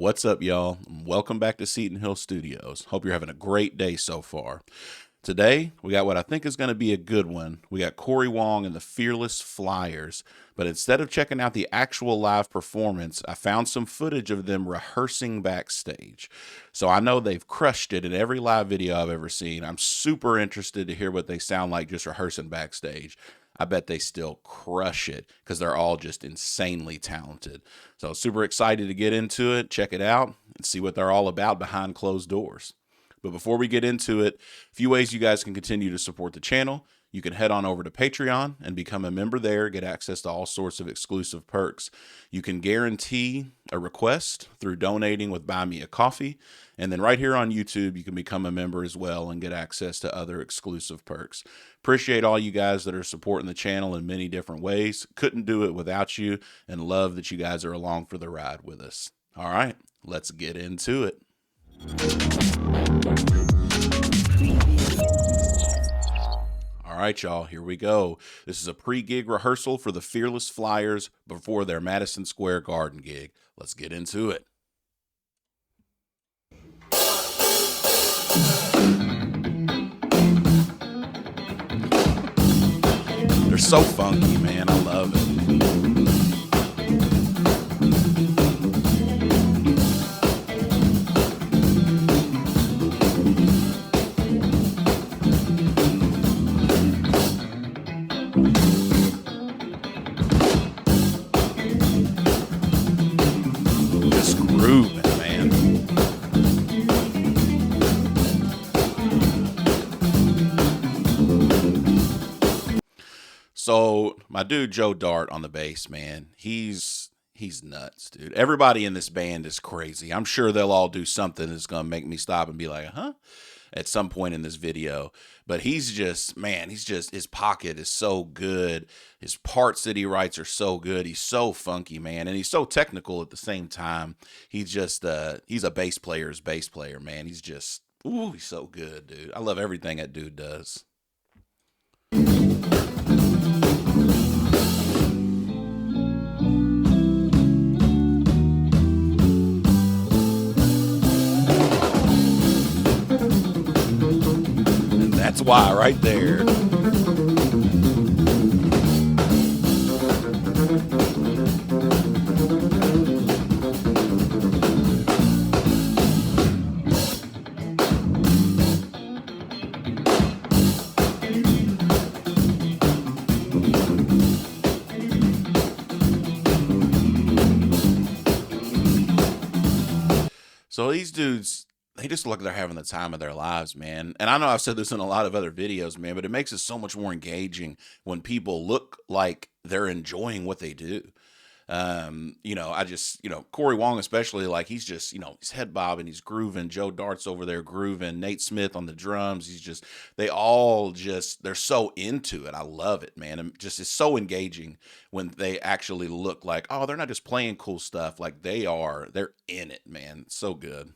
What's up, y'all? Welcome back to Seton Hill Studios. Hope you're having a great day so far. Today, we got what I think is going to be a good one. We got Corey Wong and the Fearless Flyers. But instead of checking out the actual live performance, I found some footage of them rehearsing backstage. So I know they've crushed it in every live video I've ever seen. I'm super interested to hear what they sound like just rehearsing backstage. I bet they still crush it because they're all just insanely talented. So super excited to get into it, check it out, and see what they're all about behind closed doors. But before we get into it, a few ways you guys can continue to support the channel. You can head on over to Patreon and become a member there, get access to all sorts of exclusive perks. You can guarantee a request through donating with Buy Me a Coffee. And then right here on YouTube, you can become a member as well and get access to other exclusive perks. Appreciate all you guys that are supporting the channel in many different ways. Couldn't do it without you, and love that you guys are along for the ride with us. All right, let's get into it. All right, y'all, here we go. This is a pre-gig rehearsal for the Fearless Flyers before their Madison Square Garden gig. Let's get into it. They're so funky, man. I love it. Just grooving, man. So my dude Joe Dart on the bass, man, he's nuts, dude. Everybody in this band is crazy. I'm sure they'll all do something that's gonna make me stop and be like, huh? At some point in this video. But he's just, man, his pocket is so good. His parts that he writes are so good. He's so funky, man. And he's so technical at the same time. He's just, he's a bass player's bass player, man. He's just, ooh, he's so good, dude. I love everything that dude does. That's why right there. So these dudes, they just look like they're having the time of their lives, man. And I know I've said this in a lot of other videos, man, but it makes it so much more engaging when people look like they're enjoying what they do. I just, Corey Wong especially, like he's just, he's head bobbing, he's grooving. Joe Dart's over there grooving. Nate Smith on the drums. They're so into it. I love it, man. And just it's so engaging when they actually look like, oh, they're not just playing cool stuff. Like they're in it, man. It's so good.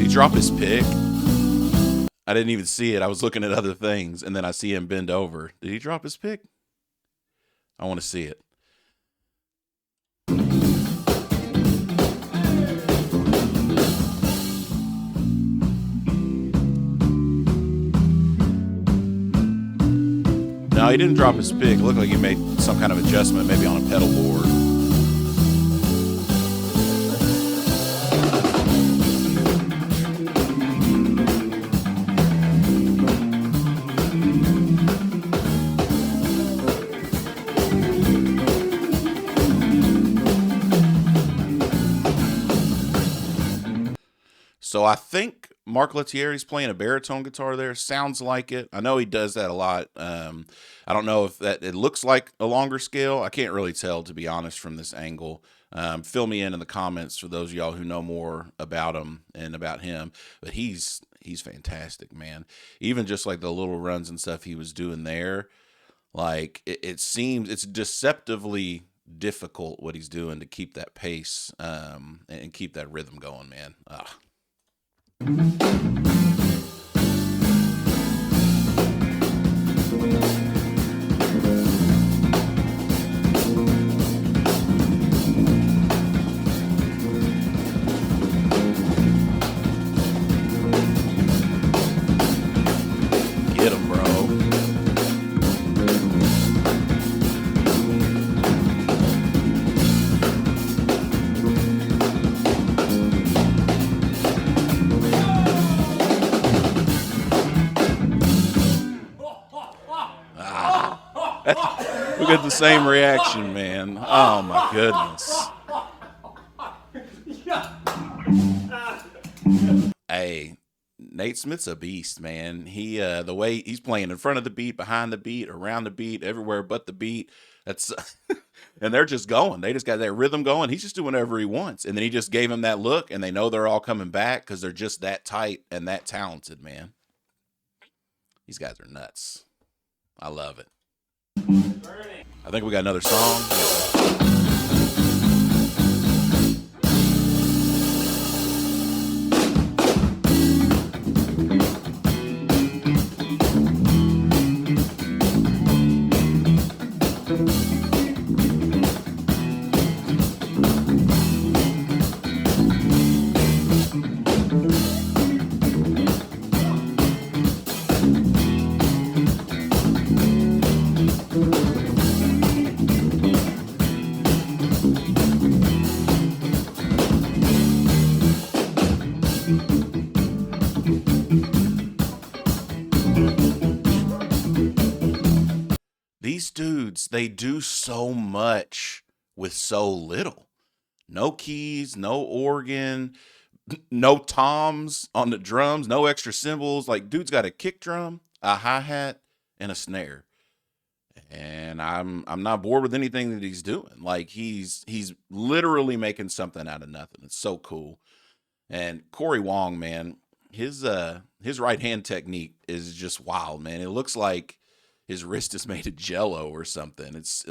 Drop his pick. I didn't even see it. I was looking at other things, and then I see him bend over. Did he drop his pick? I want to see it. No, he didn't drop his pick. It looked like he made some kind of adjustment, maybe on a pedal board. So I think Mark Lettieri's playing a baritone guitar there. Sounds like it. I know he does that a lot. I don't know if it looks like a longer scale. I can't really tell, to be honest, from this angle. Fill me in the comments for those of y'all who know more about him and about him. But he's fantastic, man. Even just like the little runs and stuff he was doing there, like it seems it's deceptively difficult what he's doing to keep that pace and keep that rhythm going, man. Get him, bro. We get the same reaction, man. Oh my goodness. Hey, Nate Smith's a beast, man. He the way he's playing in front of the beat, behind the beat, around the beat, everywhere but the beat. That's and they're just going. They just got that rhythm going. He's just doing whatever he wants. And then he just gave him that look, and they know they're all coming back because they're just that tight and that talented, man. These guys are nuts. I love it. I think we got another song. These dudes, they do so much with so little. No keys, no organ, no toms on the drums, no extra cymbals. Like, dude's got a kick drum, a hi-hat, and a snare. And I'm not bored with anything that he's doing. Like, he's literally making something out of nothing. It's so cool. And Corey Wong, man, his right hand technique is just wild, man. It looks like his wrist is made of jello or something. It's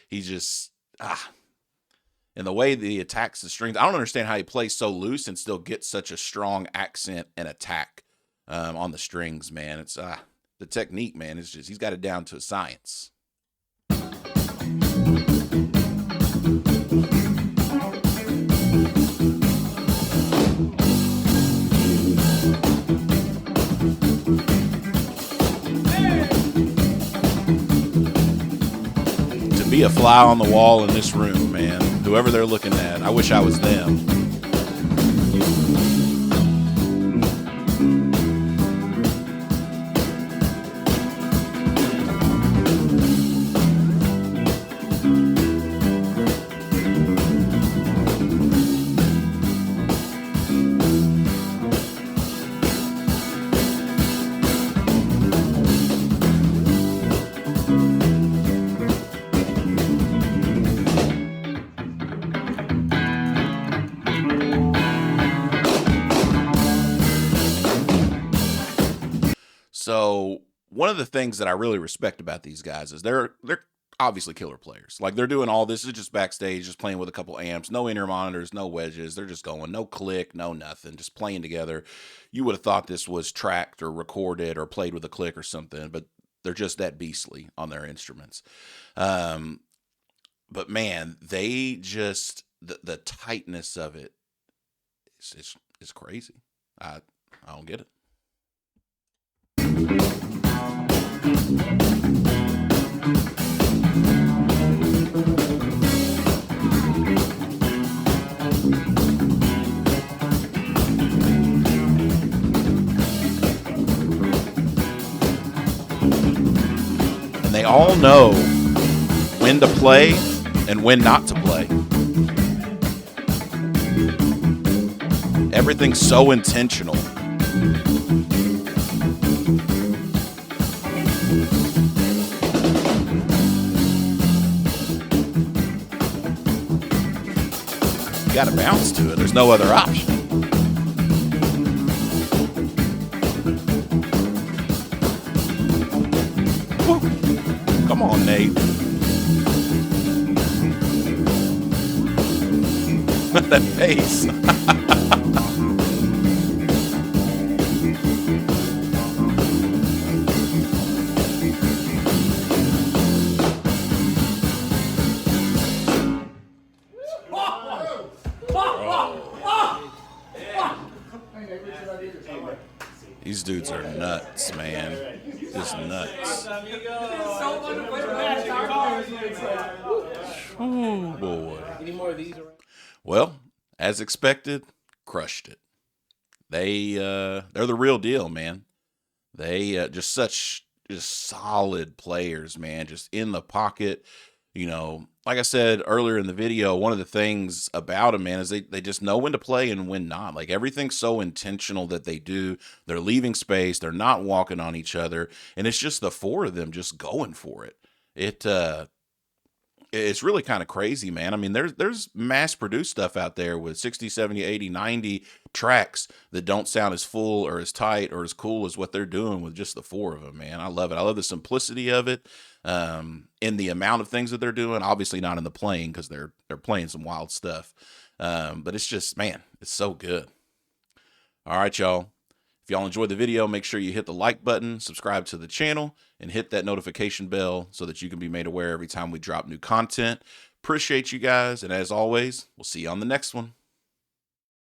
he just and the way that he attacks the strings, I don't understand how he plays so loose and still gets such a strong accent and attack on the strings, man. It's the technique, man. It's just he's got it down to a science. Be a fly on the wall in this room, man. Whoever they're looking at, I wish I was them. So one of the things that I really respect about these guys is they're obviously killer players. Like, they're doing all this is just backstage, just playing with a couple amps, no inner monitors, no wedges. They're just going, no click, no nothing, just playing together. You would have thought this was tracked or recorded or played with a click or something, but they're just that beastly on their instruments. But man, they just the tightness of it is crazy. I don't get it. And they all know when to play and when not to play. Everything's so intentional. You got to bounce to it. There's no other option. Woo. Come on, Nate. That face. These dudes are nuts, man. Just nuts. Oh boy. Any more of these? Well, as expected, crushed it. They're the real deal, man. They just solid players, man. Just in the pocket. You know, like I said earlier in the video, one of the things about them, man, is they just know when to play and when not. Like everything's so intentional that they do. They're leaving space. They're not walking on each other, and it's just the four of them just going for it. It's really kind of crazy, man. I mean, there's mass produced stuff out there with 60, 70, 80, 90 tracks that don't sound as full or as tight or as cool as what they're doing with just the four of them, man. I love it. I love the simplicity of it. In the amount of things that they're doing, obviously not in the playing because they're playing some wild stuff. But it's just, man, it's so good. All right, y'all. If y'all enjoyed the video, make sure you hit the like button, subscribe to the channel, and hit that notification bell so that you can be made aware every time we drop new content. Appreciate you guys, and as always, we'll see you on the next one.